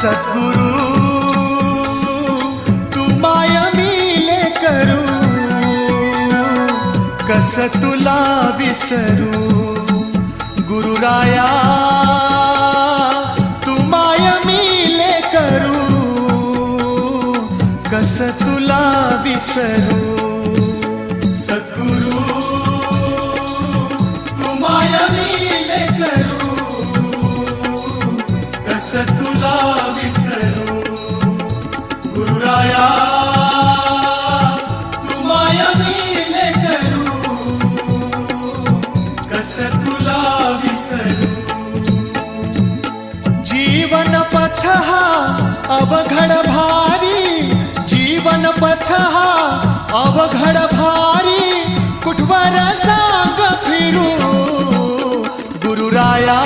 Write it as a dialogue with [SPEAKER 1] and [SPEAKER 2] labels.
[SPEAKER 1] सद्गुरु तू माय मिले करू, कस तुला विसरू. गुरुराया तू माय मिले करू, कस तुला विसरू. सद्गुरु तू माय मिले करू, कस तुला विसरू. गुरुराया तू माय मिले करू, कस तुला विसरू. जीवन पथ हा अवघड भारी, जीवन पथ हा अवघड भारी, कुठवर सांग फिरू. गुरुराया